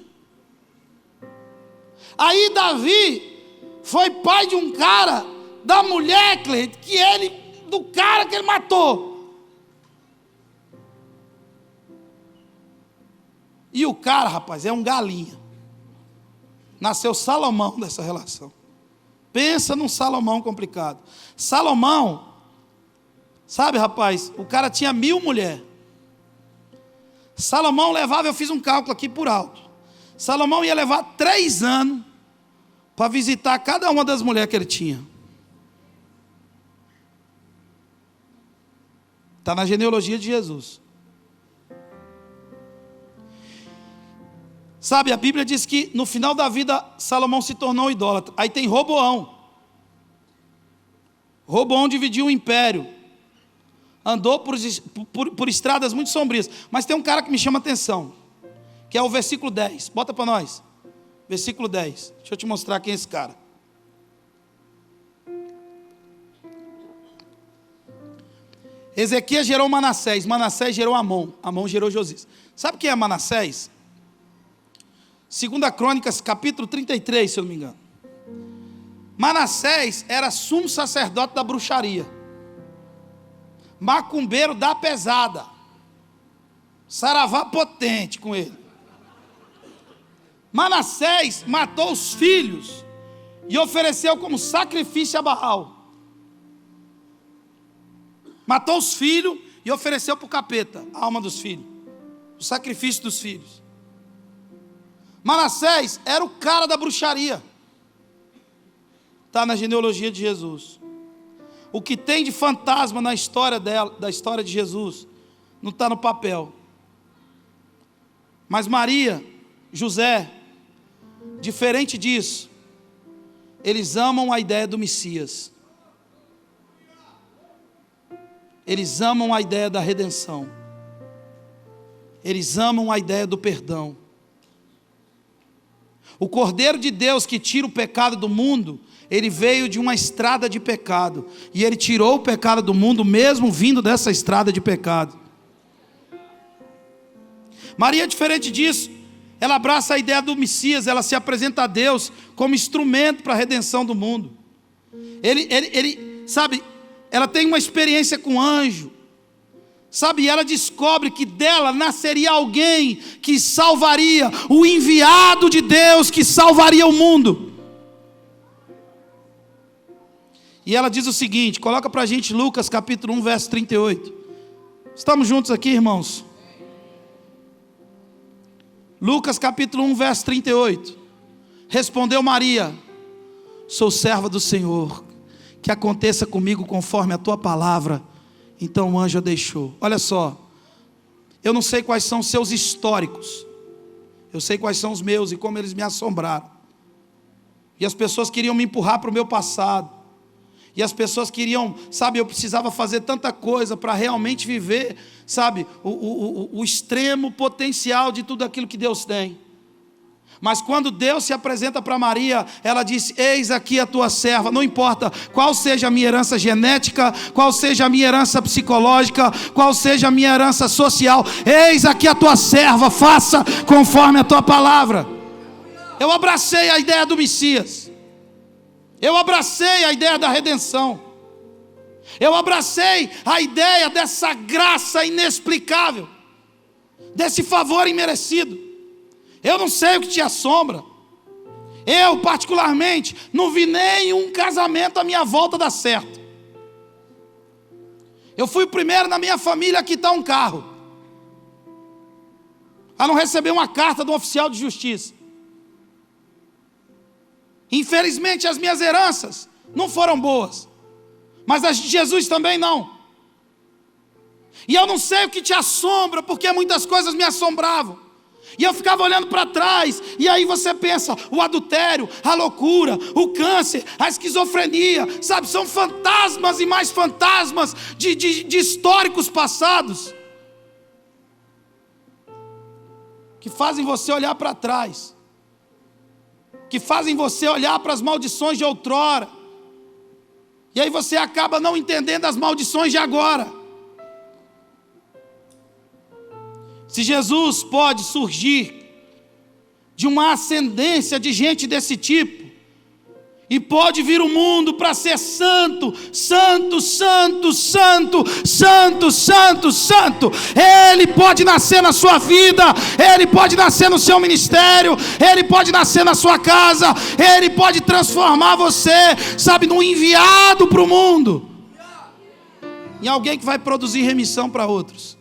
Aí Davi foi pai de um cara, da mulher, do cara que ele matou. E o cara, rapaz, é um galinha. Nasceu Salomão dessa relação. Pensa num Salomão complicado. Salomão, sabe, rapaz, o cara tinha 1000 mulheres. Salomão levava, eu fiz um cálculo aqui por alto. Salomão ia levar 3 anos para visitar cada uma das mulheres que ele tinha. Está na genealogia de Jesus. Sabe, a Bíblia diz que no final da vida Salomão se tornou idólatra. Aí tem Roboão. Roboão dividiu o império. andou por estradas muito sombrias. Mas tem um cara que me chama a atenção, que é o versículo 10. Bota para nós. Versículo 10. Deixa eu te mostrar quem é esse cara. Ezequias gerou Manassés, Manassés gerou Amon, Amon gerou Josias. Sabe quem é Manassés? 2 Crônicas, capítulo 33, se eu não me engano. Manassés era sumo sacerdote da bruxaria, macumbeiro da pesada, saravá potente com ele. Manassés matou os filhos e ofereceu como sacrifício a Baal. Matou os filhos e ofereceu para o capeta a alma dos filhos, o sacrifício dos filhos. Manassés era o cara da bruxaria. Está na genealogia de Jesus. O que tem de fantasma na história dela, da história de Jesus, não está no papel. Mas Maria, José, diferente disso, eles amam a ideia do Messias. Eles amam a ideia da redenção. Eles amam a ideia do perdão. O Cordeiro de Deus que tira o pecado do mundo, ele veio de uma estrada de pecado. E ele tirou o pecado do mundo, mesmo vindo dessa estrada de pecado. Maria, diferente disso, ela abraça a ideia do Messias, ela se apresenta a Deus como instrumento para a redenção do mundo. Sabe, ela tem uma experiência com anjo, sabe, e ela descobre que dela nasceria alguém que salvaria, o enviado de Deus que salvaria o mundo. E ela diz o seguinte, coloca para a gente Lucas capítulo 1, verso 38. Estamos juntos aqui, irmãos? Lucas capítulo 1, verso 38. Respondeu Maria: sou serva do Senhor, que aconteça comigo conforme a tua palavra. Então o anjo a deixou. Olha só, eu não sei quais são os seus históricos, eu sei quais são os meus e como eles me assombraram. E as pessoas queriam me empurrar para o meu passado. E as pessoas queriam, sabe, eu precisava fazer tanta coisa para realmente viver, sabe, o extremo potencial de tudo aquilo que Deus tem. Mas quando Deus se apresenta para Maria, ela disse: eis aqui a tua serva. Não importa qual seja a minha herança genética, qual seja a minha herança psicológica, qual seja a minha herança social, eis aqui a tua serva, faça conforme a tua palavra. Eu abracei a ideia do Messias, eu abracei a ideia da redenção, eu abracei a ideia dessa graça inexplicável, desse favor imerecido. Eu não sei o que te assombra. Eu, particularmente, não vi nenhum casamento à minha volta dar certo. Eu fui o primeiro na minha família a quitar um carro, a não receber uma carta de um oficial de justiça. Infelizmente, as minhas heranças não foram boas, mas as de Jesus também não. E eu não sei o que te assombra, porque muitas coisas me assombravam. E eu ficava olhando para trás, e aí você pensa, o adultério, a loucura, o câncer, a esquizofrenia, sabe, são fantasmas e mais fantasmas de históricos passados, que fazem você olhar para trás, que fazem você olhar para as maldições de outrora, e aí você acaba não entendendo as maldições de agora. Se Jesus pode surgir de uma ascendência de gente desse tipo, e pode vir o mundo para ser santo, santo, santo, santo, santo, santo, santo, Ele pode nascer na sua vida, Ele pode nascer no seu ministério, Ele pode nascer na sua casa, Ele pode transformar você, sabe, num enviado para o mundo, em alguém que vai produzir remissão para outros.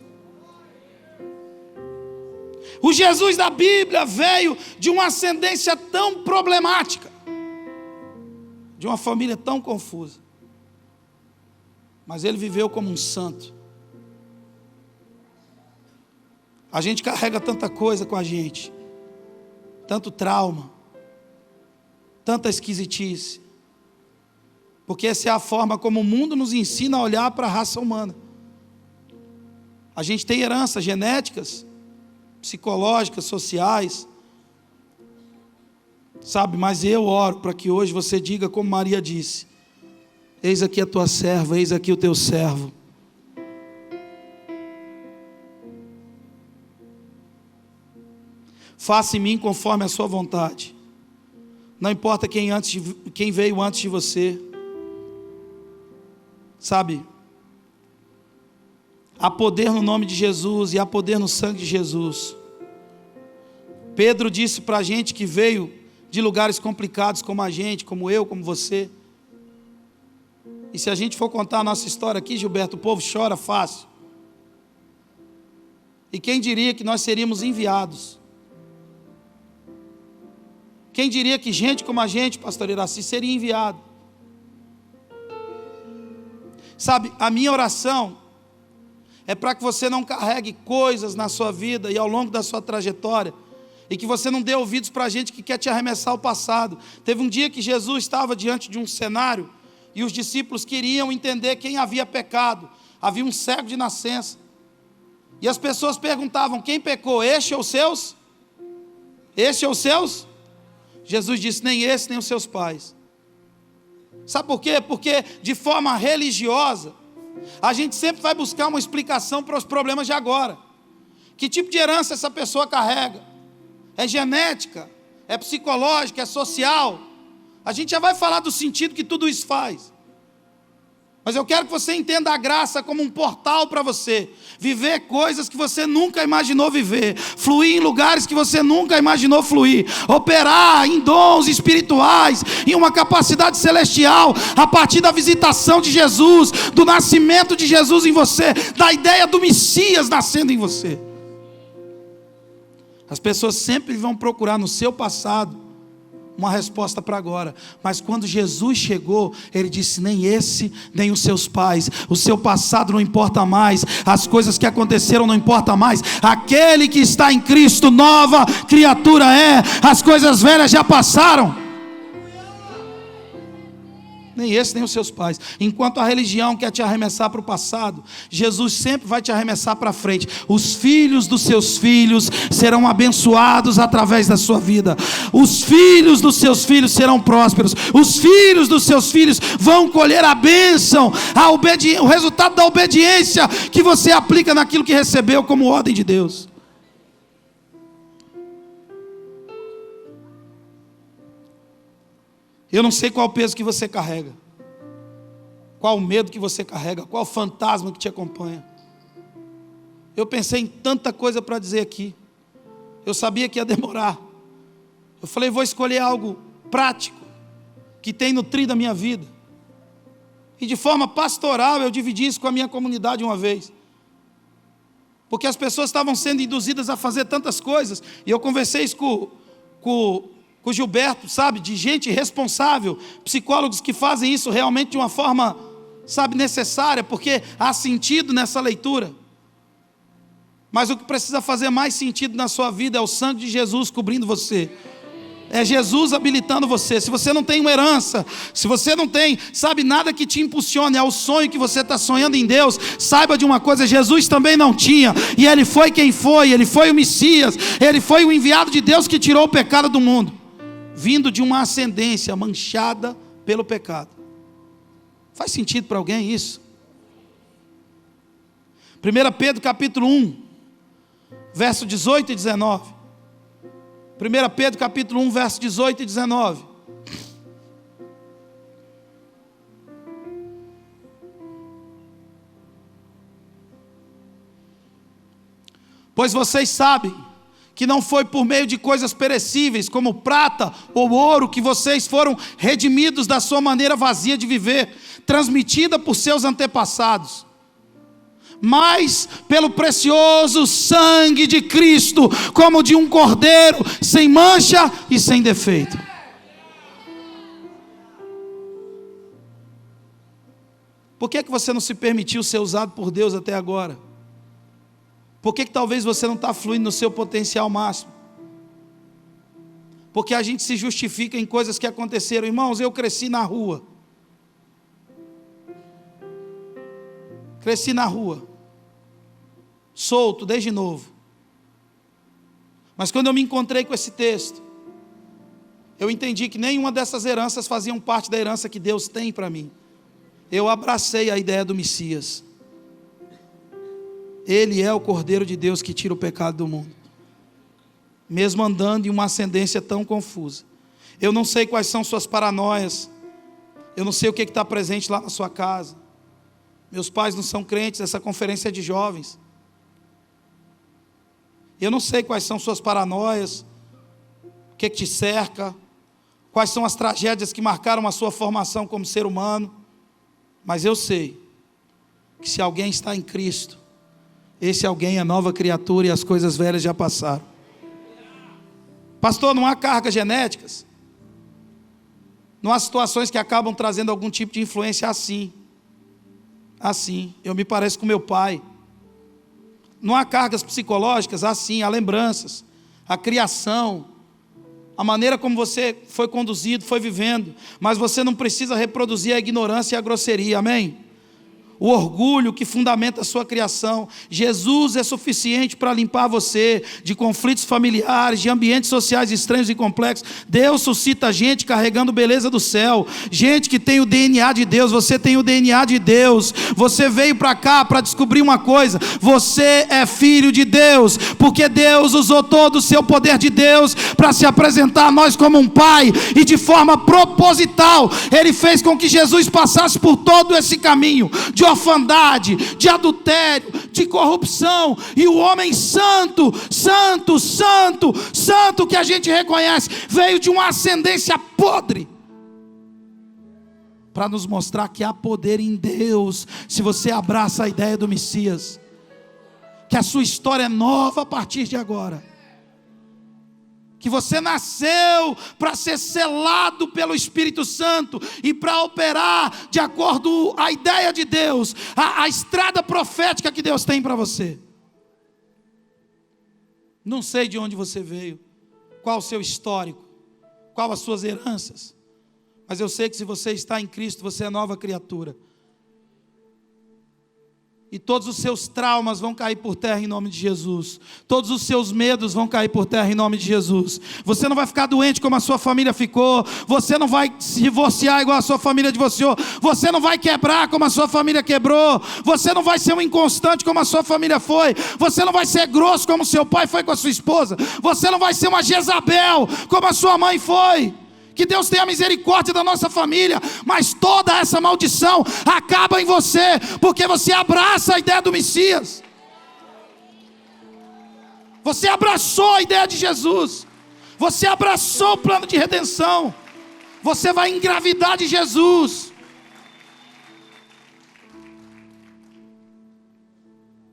O Jesus da Bíblia veio de uma ascendência tão problemática, de uma família tão confusa, mas ele viveu como um santo. A gente carrega tanta coisa com a gente, tanto trauma, tanta esquisitice, porque essa é a forma como o mundo nos ensina a olhar para a raça humana. A gente tem heranças genéticas, psicológicas, sociais, sabe? Mas eu oro para que hoje você diga como Maria disse: eis aqui a tua serva, eis aqui o teu servo. Faça em mim conforme a sua vontade. Não importa quem veio antes de você. Sabe? Há poder no nome de Jesus e há poder no sangue de Jesus. Pedro disse para a gente que veio de lugares complicados como a gente, como eu, como você. E se a gente for contar a nossa história aqui, Gilberto, o povo chora fácil. E quem diria que nós seríamos enviados? Quem diria que gente como a gente, pastor Iraci, seria enviado? Sabe, a minha oração é para que você não carregue coisas na sua vida e ao longo da sua trajetória, e que você não dê ouvidos para gente que quer te arremessar ao passado. Teve um dia que Jesus estava diante de um cenário, e os discípulos queriam entender quem havia pecado. Havia um cego de nascença, e as pessoas perguntavam: quem pecou, este ou os seus? Este ou os seus? Jesus disse: nem esse, nem os seus pais. Sabe por quê? Porque de forma religiosa, a gente sempre vai buscar uma explicação para os problemas de agora. Que tipo de herança essa pessoa carrega? É genética? É psicológica? É social? A gente já vai falar do sentido que tudo isso faz. Mas eu quero que você entenda a graça como um portal para você viver coisas que você nunca imaginou viver, fluir em lugares que você nunca imaginou fluir, operar em dons espirituais, em uma capacidade celestial, a partir da visitação de Jesus, do nascimento de Jesus em você, da ideia do Messias nascendo em você. As pessoas sempre vão procurar no seu passado uma resposta para agora, mas quando Jesus chegou, Ele disse: nem esse, nem os seus pais, o seu passado não importa mais, as coisas que aconteceram não importa mais, aquele que está em Cristo, nova criatura é, as coisas velhas já passaram. Nem esse, nem os seus pais. Enquanto a religião quer te arremessar para o passado, Jesus sempre vai te arremessar para frente. Os filhos dos seus filhos serão abençoados através da sua vida. Os filhos dos seus filhos serão prósperos. Os filhos dos seus filhos vão colher a bênção, o resultado da obediência que você aplica naquilo que recebeu como ordem de Deus. Eu não sei qual o peso que você carrega, qual o medo que você carrega, qual o fantasma que te acompanha. Eu pensei em tanta coisa para dizer aqui, eu sabia que ia demorar. Eu falei: vou escolher algo prático, que tem nutrido a minha vida. E de forma pastoral eu dividi isso com a minha comunidade uma vez, porque as pessoas estavam sendo induzidas a fazer tantas coisas, e eu conversei isso com o Gilberto, sabe, de gente responsável, psicólogos que fazem isso realmente de uma forma, sabe, necessária, porque há sentido nessa leitura. Mas o que precisa fazer mais sentido na sua vida é o sangue de Jesus cobrindo você. É Jesus habilitando você. Se você não tem uma herança, se você não tem, sabe, nada que te impulsione ao sonho que você está sonhando em Deus, saiba de uma coisa: Jesus também não tinha, e Ele foi quem foi, Ele foi o Messias, Ele foi o enviado de Deus que tirou o pecado do mundo, vindo de uma ascendência manchada pelo pecado. Faz sentido para alguém isso? 1 Pedro capítulo 1, verso 18 e 19. 1 Pedro capítulo 1, verso 18 e 19. Pois vocês sabem que não foi por meio de coisas perecíveis, como prata ou ouro, que vocês foram redimidos da sua maneira vazia de viver, transmitida por seus antepassados, mas pelo precioso sangue de Cristo, como de um cordeiro, sem mancha e sem defeito. Por que você não se permitiu ser usado por Deus até agora? Por que talvez você não está fluindo no seu potencial máximo? Porque a gente se justifica em coisas que aconteceram. Irmãos, eu cresci na rua. Cresci na rua. solto desde novo. Mas quando eu me encontrei com esse texto, eu entendi que nenhuma dessas heranças faziam parte da herança que Deus tem para mim. Eu abracei a ideia do Messias. Ele é o Cordeiro de Deus que tira o pecado do mundo. Mesmo andando em uma ascendência tão confusa. Eu não sei quais são suas paranoias. Eu não sei o que está presente lá na sua casa. Meus pais não são crentes, essa conferência é de jovens. Eu não sei quais são suas paranoias, o que te cerca, quais são as tragédias que marcaram a sua formação como ser humano. Mas eu sei que se alguém está em Cristo, esse alguém é nova criatura e as coisas velhas já passaram. Pastor, não há cargas genéticas? Não há situações que acabam trazendo algum tipo de influência assim? Assim, eu me pareço com meu pai. Não há cargas psicológicas? Assim, há lembranças, a criação, a maneira como você foi conduzido, foi vivendo. Mas você não precisa reproduzir a ignorância e a grosseria, amém? O orgulho que fundamenta a sua criação. Jesus é suficiente para limpar você de conflitos familiares, de ambientes sociais estranhos e complexos. Deus suscita gente carregando beleza do céu, gente que tem o DNA de Deus. Você tem o DNA de Deus. Você veio para cá para descobrir uma coisa: você é filho de Deus, porque Deus usou todo o seu poder de Deus para se apresentar a nós como um pai, e de forma proposital Ele fez com que Jesus passasse por todo esse caminho de orfandade, de adultério, de corrupção, e o homem santo, santo, santo, santo que a gente reconhece, veio de uma ascendência podre, para nos mostrar que há poder em Deus, se você abraça a ideia do Messias, que a sua história é nova a partir de agora, que você nasceu para ser selado pelo Espírito Santo e para operar de acordo com a ideia de Deus, a estrada profética que Deus tem para você. Não sei de onde você veio, qual o seu histórico, qual as suas heranças, mas eu sei que se você está em Cristo, você é nova criatura. E todos os seus traumas vão cair por terra em nome de Jesus. Todos os seus medos vão cair por terra em nome de Jesus. Você não vai ficar doente como a sua família ficou. Você não vai se divorciar igual a sua família divorciou. Você não vai quebrar como a sua família quebrou. Você não vai ser um inconstante como a sua família foi. Você não vai ser grosso como seu pai foi com a sua esposa. Você não vai ser uma Jezabel como a sua mãe foi. Que Deus tenha misericórdia da nossa família, mas toda essa maldição acaba em você, porque você abraça a ideia do Messias. Você abraçou a ideia de Jesus. Você abraçou o plano de redenção. Você vai engravidar de Jesus.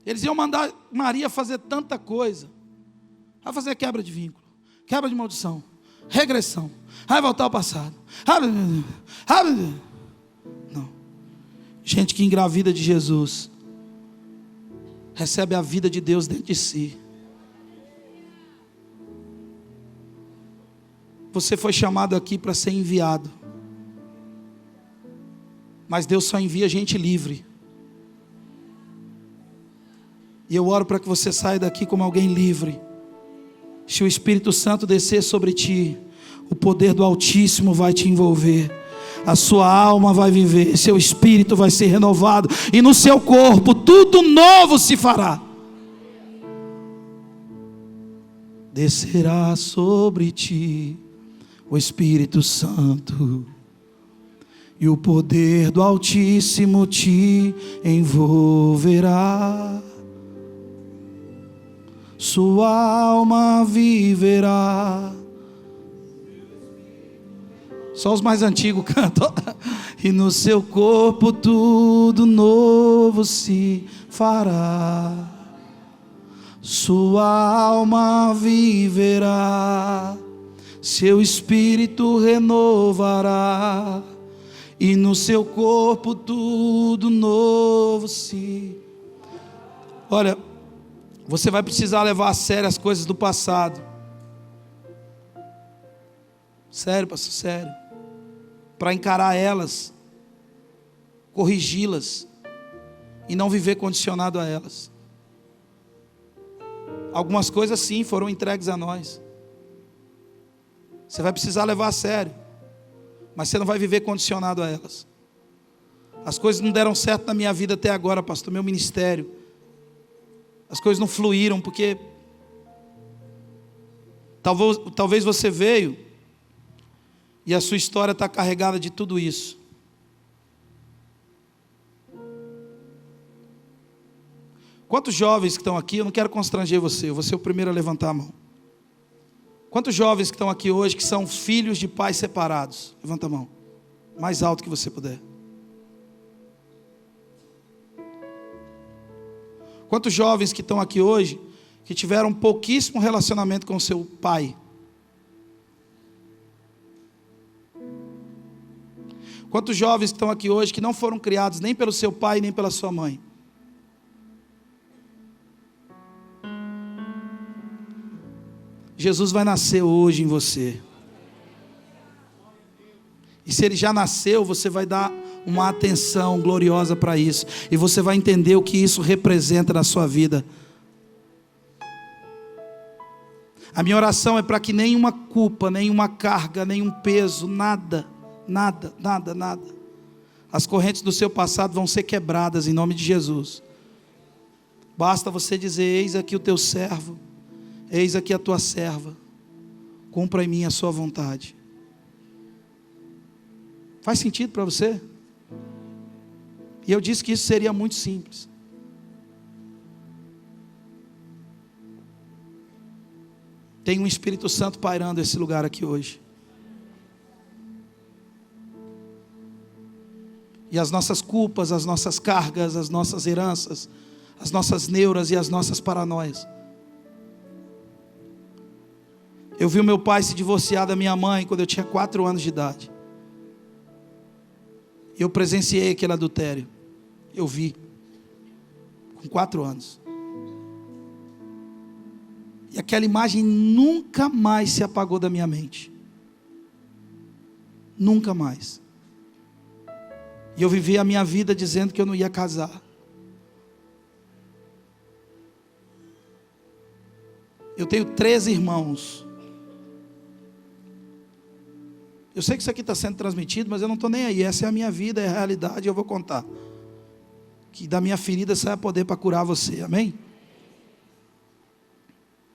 Eles iam mandar Maria fazer tanta coisa. Vai fazer quebra de vínculo, quebra de maldição, regressão, vai voltar ao passado. Não. Gente que engravida de Jesus recebe a vida de Deus dentro de si. Você foi chamado aqui para ser enviado, mas Deus só envia gente livre. E eu oro para que você saia daqui como alguém livre. Se o Espírito Santo descer sobre ti, o poder do Altíssimo vai te envolver. A sua alma vai viver, seu espírito vai ser renovado, e no seu corpo tudo novo se fará. Descerá sobre ti o Espírito Santo, e o poder do Altíssimo te envolverá. Sua alma viverá. Só os mais antigos cantam. E no seu corpo tudo novo se fará. Sua alma viverá. Seu espírito renovará. E no seu corpo tudo novo se... Olha, você vai precisar levar a sério as coisas do passado. Sério, pastor, sério. Para encarar elas, corrigi-las e não viver condicionado a elas. Algumas coisas sim foram entregues a nós. Você vai precisar levar a sério, mas você não vai viver condicionado a elas. As coisas não deram certo na minha vida até agora, pastor, meu ministério. As coisas não fluíram porque talvez você veio e a sua história está carregada de tudo isso. Quantos jovens que estão aqui, eu não quero constranger você, eu vou ser o primeiro a levantar a mão. Quantos jovens que estão aqui hoje que são filhos de pais separados? Levanta a mão, mais alto que você puder. Quantos jovens que estão aqui hoje que tiveram pouquíssimo relacionamento com o seu pai? Quantos jovens que estão aqui hoje que não foram criados nem pelo seu pai nem pela sua mãe? Jesus vai nascer hoje em você. E se ele já nasceu, você vai dar uma atenção gloriosa para isso. E você vai entender o que isso representa na sua vida. A minha oração é para que nenhuma culpa, nenhuma carga, nenhum peso, nada. As correntes do seu passado vão ser quebradas em nome de Jesus. Basta você dizer: eis aqui o teu servo. Eis aqui a tua serva, cumpra em mim a sua vontade. Faz sentido para você? E eu disse que isso seria muito simples. Tem um Espírito Santo pairando esse lugar aqui hoje. E as nossas culpas, as nossas cargas, as nossas heranças, as nossas neuras e as nossas paranoias. Eu vi o meu pai se divorciar da minha mãe quando eu tinha 4 anos de idade. Eu presenciei aquele adultério. Eu vi. Com 4 anos. E aquela imagem nunca mais se apagou da minha mente. Nunca mais. E eu vivi a minha vida dizendo que eu não ia casar. Eu tenho 13 irmãos. Eu sei que isso aqui está sendo transmitido, mas eu não estou nem aí. Essa é a minha vida, é a realidade, eu vou contar. Que da minha ferida saia poder para curar você, amém?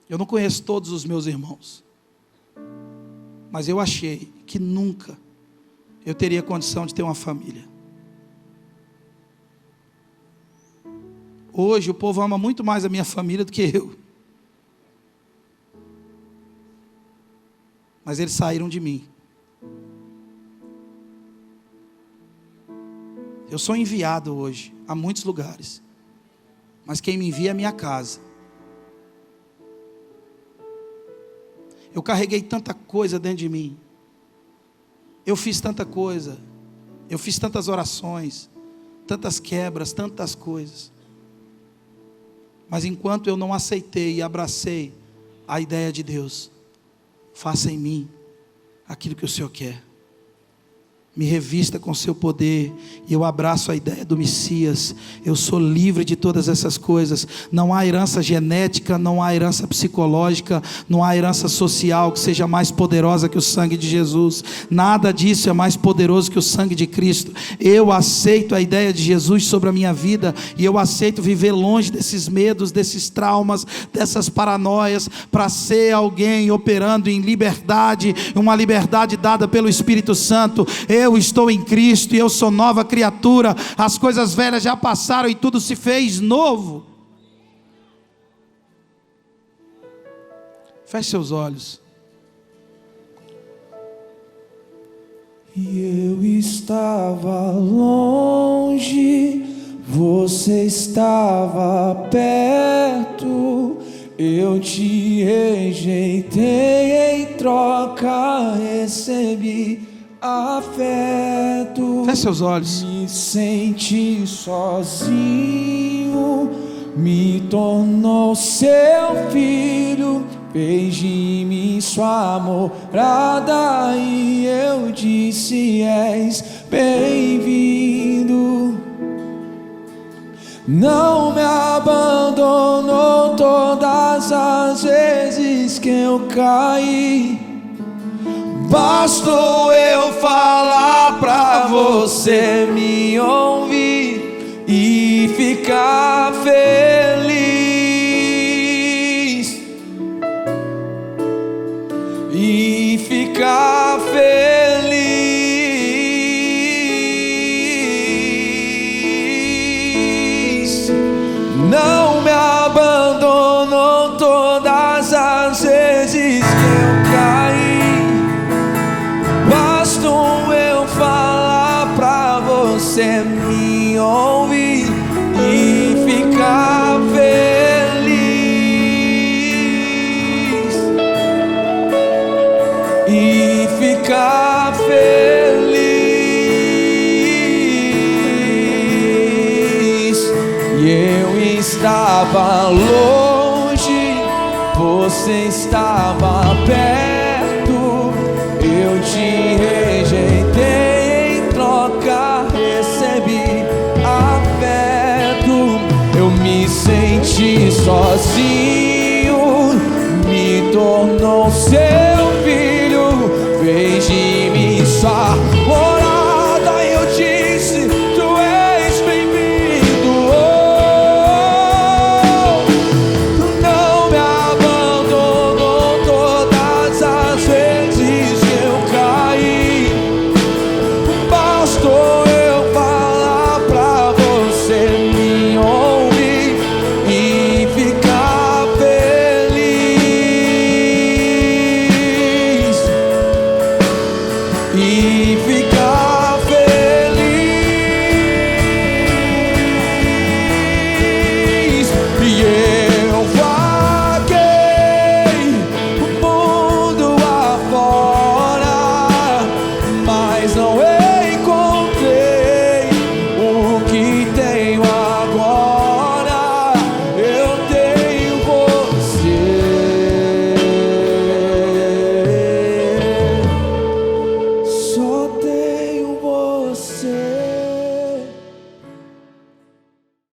Eu não conheço todos os meus irmãos, mas eu achei que nunca eu teria condição de ter uma família. Hoje o povo ama muito mais a minha família do que eu. Mas eles saíram de mim. Eu sou enviado hoje a muitos lugares, mas quem me envia é a minha casa. Eu carreguei tanta coisa dentro de mim. Eu fiz tanta coisa. Eu fiz tantas orações, tantas quebras, tantas coisas. Mas enquanto eu não aceitei e abracei a ideia de Deus, faça em mim aquilo que o Senhor quer. Me revista com seu poder, e eu abraço a ideia do Messias. Eu sou livre de todas essas coisas. Não há herança genética, não há herança psicológica, não há herança social que seja mais poderosa que o sangue de Jesus. Nada disso é mais poderoso que o sangue de Cristo. Eu aceito a ideia de Jesus sobre a minha vida, e eu aceito viver longe desses medos, desses traumas, dessas paranoias, para ser alguém operando em liberdade, uma liberdade dada pelo Espírito Santo. Eu estou em Cristo e eu sou nova criatura. As coisas velhas já passaram e tudo se fez novo. Feche seus olhos. E eu estava longe, você estava perto. Eu te rejeitei, em troca recebi afeto. Feche seus olhos. Me senti sozinho, me tornou seu filho, fez de mim sua morada, e eu disse: és bem-vindo. Não me abandonou, todas as vezes que eu caí, bastou eu falar pra você me ouvir e ficar feliz. E ficar feliz. Não me abandonou todas as vezes que eu caí, bastou eu falar pra você me ouvir e ficar feliz. E ficar feliz. E eu estava longe, você estava perto. Eu te rejeitei, em troca recebi afeto. Eu me senti sozinho, me tornou seu